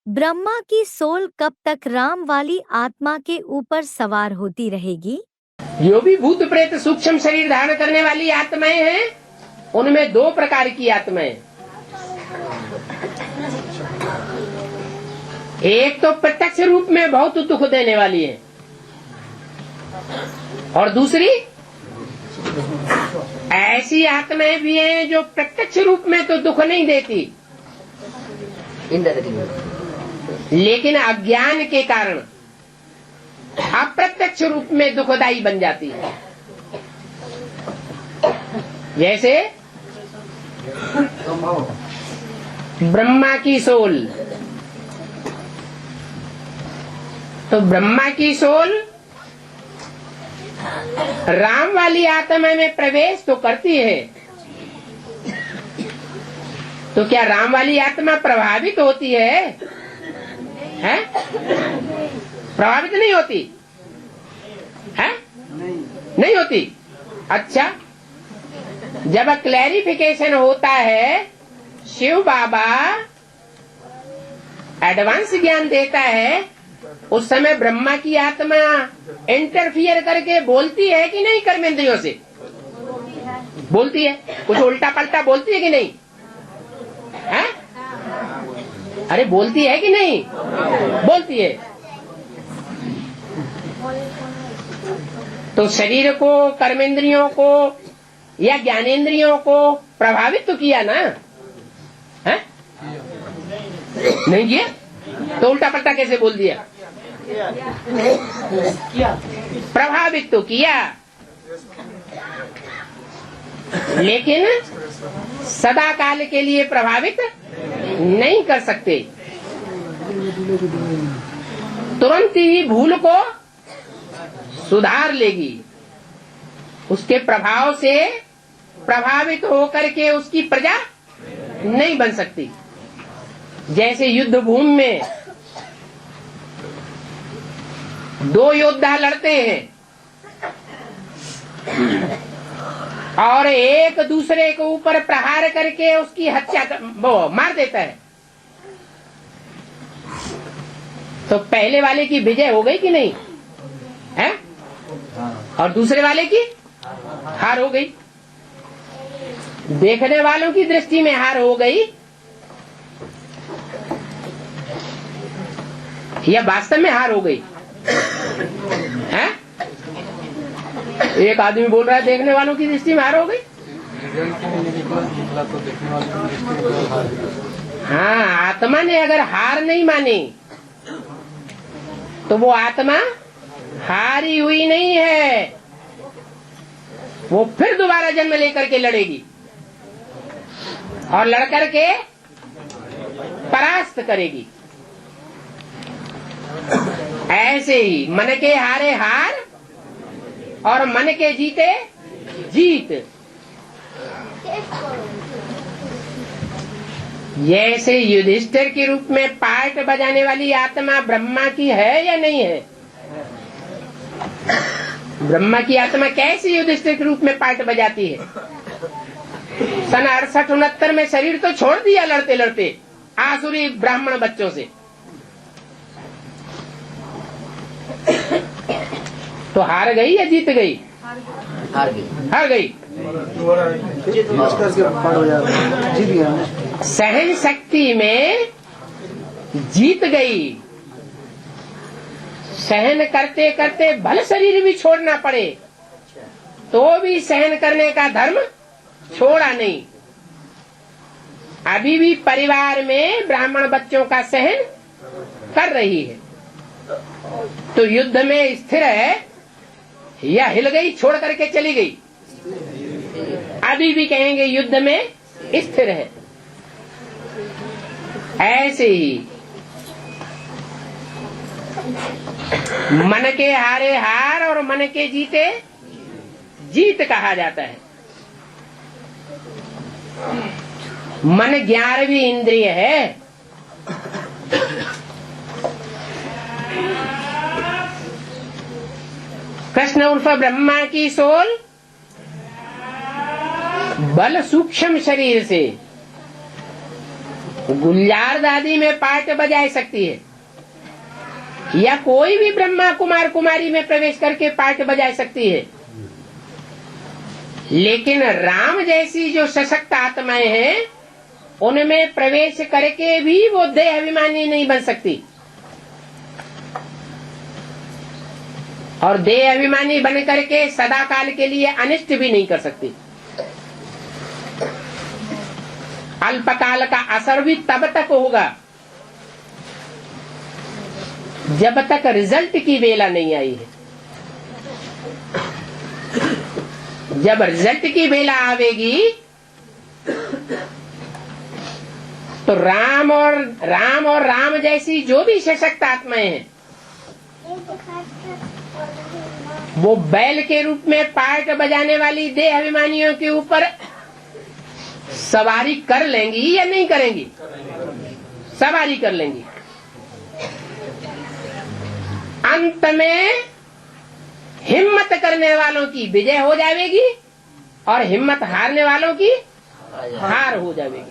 ब्रह्मा की सोल कब तक राम वाली आत्मा के ऊपर सवार होती रहेगी? जो भी भूत प्रेत सूक्ष्म शरीर धारण करने वाली आत्माएं हैं, उनमें दो प्रकार की आत्माएं, एक तो प्रत्यक्ष रूप में बहुत दुख देने वाली है, और दूसरी ऐसी आत्माएं भी हैं जो प्रत्यक्ष रूप में तो दुख नहीं देती, लेकिन अज्ञान के कारण अप्रत्यक्ष रूप में दुखदाई बन जाती है। जैसे ब्रह्मा की सोल, तो ब्रह्मा की सोल राम वाली आत्मा में प्रवेश तो करती है, तो क्या राम वाली आत्मा प्रभावित होती है? प्रभावित नहीं होती है? नहीं होती। अच्छा, जब क्लैरिफिकेशन होता है, शिव बाबा एडवांस ज्ञान देता है, उस समय ब्रह्मा की आत्मा इंटरफियर करके बोलती है कि नहीं? कर्मेंद्रियों से बोलती है, कुछ उल्टा पलटा बोलती है कि नहीं? है? अरे बोलती है कि नहीं? बोलती है। तो शरीर को, कर्मेंद्रियों को या ज्ञानेंद्रियों को प्रभावित तो किया ना? है? नहीं किया तो उल्टा पलटा कैसे बोल दिया? प्रभावित तो किया, लेकिन सदा काल के लिए प्रभावित नहीं कर सकते। तुरंत ही भूल को सुधार लेगी, उसके प्रभाव से प्रभावित होकर के उसकी प्रजा नहीं बन सकती। जैसे युद्ध भूमि में दो योद्धा लड़ते हैं और एक दूसरे के ऊपर प्रहार करके उसकी हत्या वो मार देता है, तो पहले वाले की विजय हो गई कि नहीं है? और दूसरे वाले की हार हो गई। देखने वालों की दृष्टि में हार हो गई, या वास्तव में हार हो गई है? एक आदमी बोल रहा है देखने वालों की दृष्टि में हार हो गई। हाँ, आत्मा ने अगर हार नहीं मानी तो वो आत्मा हारी हुई नहीं है, वो फिर दोबारा जन्म लेकर के लड़ेगी और लड़कर के परास्त करेगी। ऐसे ही मन के हारे हार और मन के जीते जीत। जैसे युधिष्ठिर के रूप में पार्ट बजाने वाली आत्मा ब्रह्मा की है या नहीं है? ब्रह्मा की आत्मा कैसे युधिष्ठिर के रूप में पार्ट बजाती है? सन 68-69 में शरीर तो छोड़ दिया लड़ते लड़ते आसुरी ब्राह्मण बच्चों से, तो हार गई या जीत गई? हार गई। सहन शक्ति में जीत गई। सहन करते करते भले शरीर भी छोड़ना पड़े तो भी सहन करने का धर्म छोड़ा नहीं। अभी भी परिवार में ब्राह्मण बच्चों का सहन कर रही है, तो युद्ध में स्थिर है या हिल गई, छोड़ करके चली गई? अभी भी कहेंगे युद्ध में स्थिर है। ऐसे ही मन के हारे हार और मन के जीते जीत कहा जाता है। मन 11वीं इंद्रिय है। कृष्ण उर्फ ब्रह्मा की सोल बल सूक्ष्म शरीर से गुलजार दादी में पार्ट बजा सकती है, या कोई भी ब्रह्मा कुमार कुमारी में प्रवेश करके पार्ट बजा सकती है, लेकिन राम जैसी जो सशक्त आत्माएं हैं उनमें प्रवेश करके भी वो देह अभिमानी नहीं बन सकती, और देह अभिमानी बन करके सदा काल के लिए अनिष्ट भी नहीं कर सकती। अल्पकाल का असर भी तब तक होगा जब तक रिजल्ट की वेला नहीं आई है। जब रिजल्ट की वेला आवेगी तो राम और राम जैसी जो भी सशक्त आत्माएं हैं वो बैल के रूप में पार्ट बजाने वाली देह अभिमानियों के ऊपर सवारी कर लेंगी या नहीं करेंगी? सवारी कर लेंगी। अंत में हिम्मत करने वालों की विजय हो जाएगी और हिम्मत हारने वालों की हार हो जाएगी।